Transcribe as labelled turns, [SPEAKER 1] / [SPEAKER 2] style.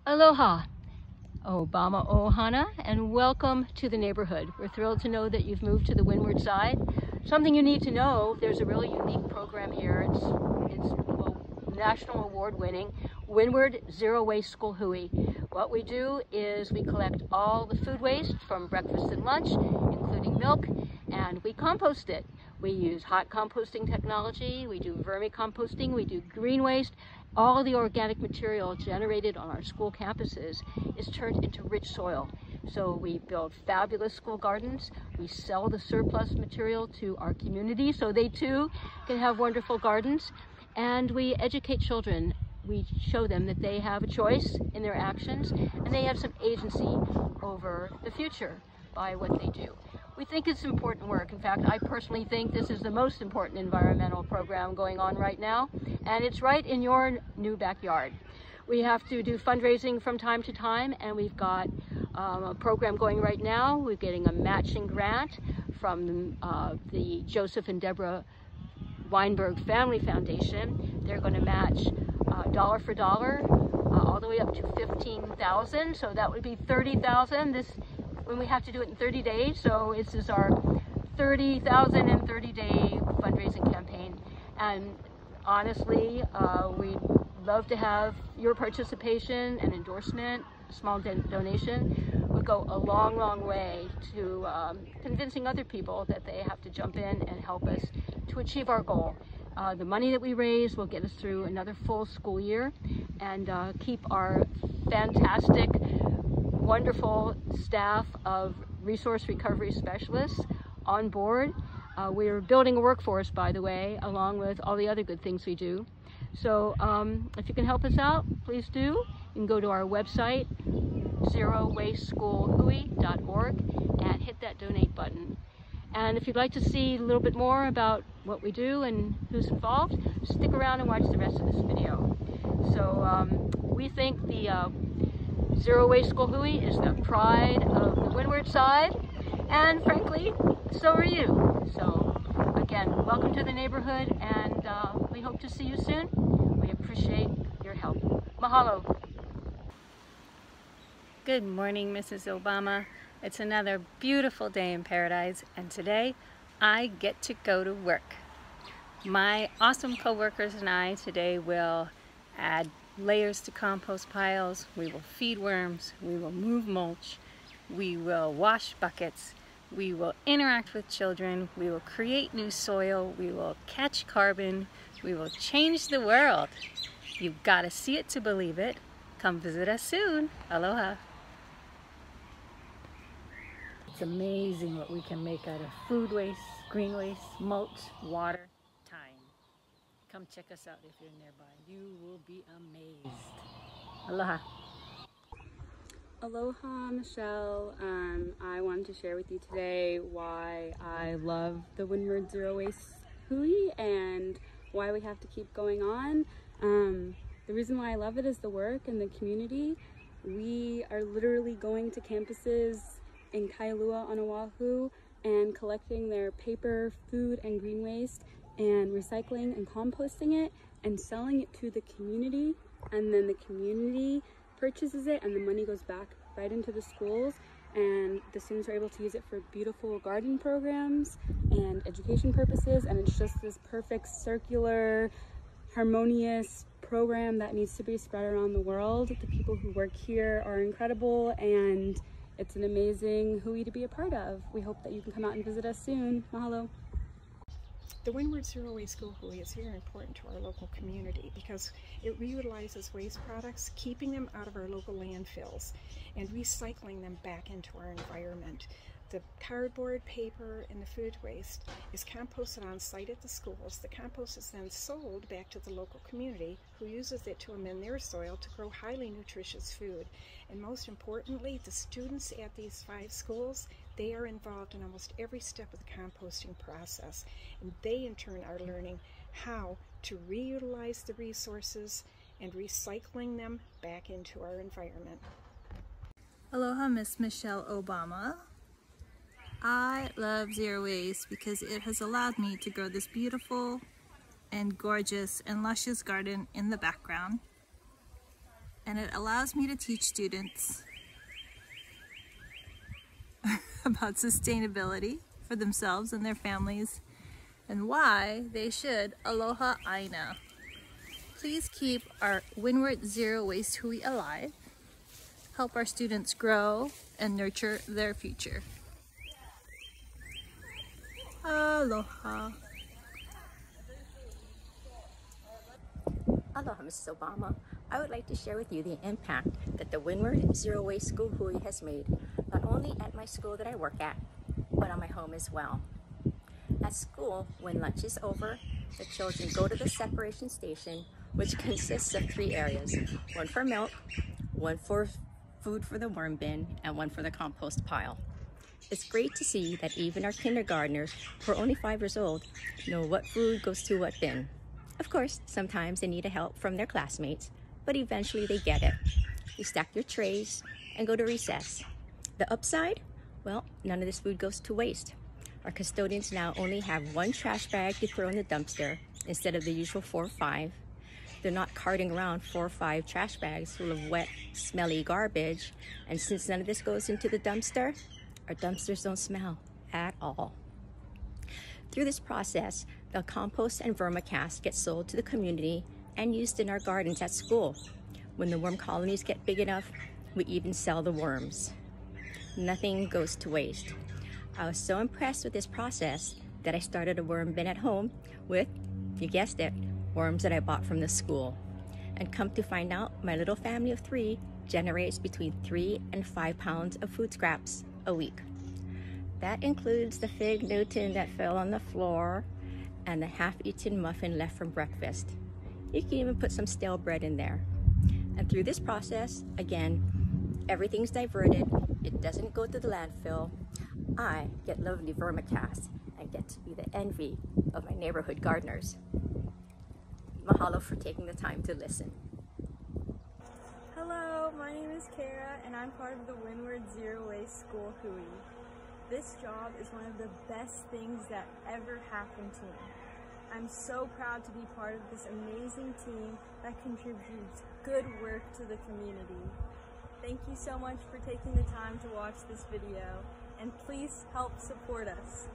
[SPEAKER 1] Aloha, Obama Ohana, and welcome to the neighborhood. We're thrilled to know that you've moved to the Windward side. Something you need to know, there's a really unique program here. It's national award winning Windward Zero Waste School Hui. What we do is we collect all the food waste from breakfast and lunch, including milk, and we compost it. We use hot composting technology, we do vermicomposting, we do green waste. All the organic material generated on our school campuses is turned into rich soil. So we build fabulous school gardens, we sell the surplus material to our community so they too can have wonderful gardens, and we educate children. We show them that they have a choice in their actions and they have some agency over the future by what they do. We think it's important work. In fact, I personally think this is the most important environmental program going on right now, and it's right in your new backyard. We have to do fundraising from time to time, and we've got a program going right now. We're getting a matching grant from the Joseph and Deborah Weinberg Family Foundation. They're going to match dollar for dollar all the way up to $15,000, so that would be $30,000. When we have to do it in 30 days, so this is our 30,000 in 30-day fundraising campaign. And honestly, we'd love to have your participation and endorsement. A small donation would go a long, long way to convincing other people that they have to jump in and help us to achieve our goal. The money that we raise will get us through another full school year and keep our fantastic, wonderful staff of resource recovery specialists on board. We're building a workforce, by the way, along with all the other good things we do. So if you can help us out, please do. You can go to our website, zerowasteschoolhui.org, and hit that donate button. And if you'd like to see a little bit more about what we do and who's involved, stick around and watch the rest of this video. So we think the Zero Waste School Hui is the pride of the Windward side, and frankly, so are you. So again, welcome to the neighborhood, and we hope to see you soon. We appreciate your help. Mahalo.
[SPEAKER 2] Good morning, Mrs. Obama. It's another beautiful day in paradise, and today I get to go to work. My awesome co-workers and I today will add layers to compost piles, we will feed worms, we will move mulch, we will wash buckets, we will interact with children, we will create new soil, we will catch carbon, we will change the world. You've got to see it to believe it. Come visit us soon. Aloha. It's amazing what we can make out of food waste, green waste, mulch, water, time. Come check us out if you're nearby. You will be amazed. Aloha.
[SPEAKER 3] Aloha, Michelle. I wanted to share with you today why I love the Windward Zero Waste Hui and why we have to keep going on. The reason why I love it is the work and the community. We are literally going to campuses in Kailua on Oahu and collecting their paper, food, and green waste and recycling and composting it and selling it to the community, and then the community purchases it and the money goes back right into the schools, and the students are able to use it for beautiful garden programs and education purposes, and it's just this perfect circular, harmonious program that needs to be spread around the world. The people who work here are incredible, and it's an amazing Hui to be a part of. We hope that you can come out and visit us soon. Mahalo.
[SPEAKER 4] The Windward Zero Waste School Hui is very important to our local community because it reutilizes waste products, keeping them out of our local landfills and recycling them back into our environment. The cardboard, paper, and the food waste is composted on site at the schools. The compost is then sold back to the local community, who uses it to amend their soil to grow highly nutritious food. And most importantly, the students at these 5 schools, they are involved in almost every step of the composting process. And they in turn are learning how to reutilize the resources and recycling them back into our environment.
[SPEAKER 5] Aloha, Miss Michelle Obama. I love Zero Waste because it has allowed me to grow this beautiful and gorgeous and luscious garden in the background. and it allows me to teach students about sustainability for themselves and their families and why they should aloha aina. Please keep our Windward Zero Waste Hui alive. Help our students grow and nurture their future. Aloha.
[SPEAKER 6] Aloha Mrs. Obama. I would like to share with you the impact that the Windward Zero Waste School Hui has made, not only at my school that I work at, but on my home as well. At school, when lunch is over, the children go to the separation station, which consists of 3 areas, one for milk, one for food for the worm bin, and one for the compost pile. It's great to see that even our kindergartners, who are only 5 years old, know what food goes to what bin. Of course, sometimes they need help from their classmates, but eventually they get it. You stack your trays and go to recess. The upside? Well, none of this food goes to waste. Our custodians now only have 1 trash bag to throw in the dumpster instead of the usual 4 or 5. They're not carting around 4 or 5 trash bags full of wet, smelly garbage. And since none of this goes into the dumpster, our dumpsters don't smell at all. Through this process, the compost and vermicast get sold to the community and used in our gardens at school. When the worm colonies get big enough, we even sell the worms. Nothing goes to waste. I was so impressed with this process that I started a worm bin at home with, you guessed it, worms that I bought from the school. And come to find out, my little family of 3 generates between 3 and 5 pounds of food scraps a week. That includes the fig Newton that fell on the floor and the half-eaten muffin left from breakfast. You can even put some stale bread in there. And through this process, again, everything's diverted. It doesn't go to the landfill. I get lovely vermicast and get to be the envy of my neighborhood gardeners. Mahalo for taking the time to listen.
[SPEAKER 7] Hello, my name is Kara and I'm part of the Windward Zero Waste School Hui. This job is one of the best things that ever happened to me. I'm so proud to be part of this amazing team that contributes good work to the community. Thank you so much for taking the time to watch this video, and please help support us.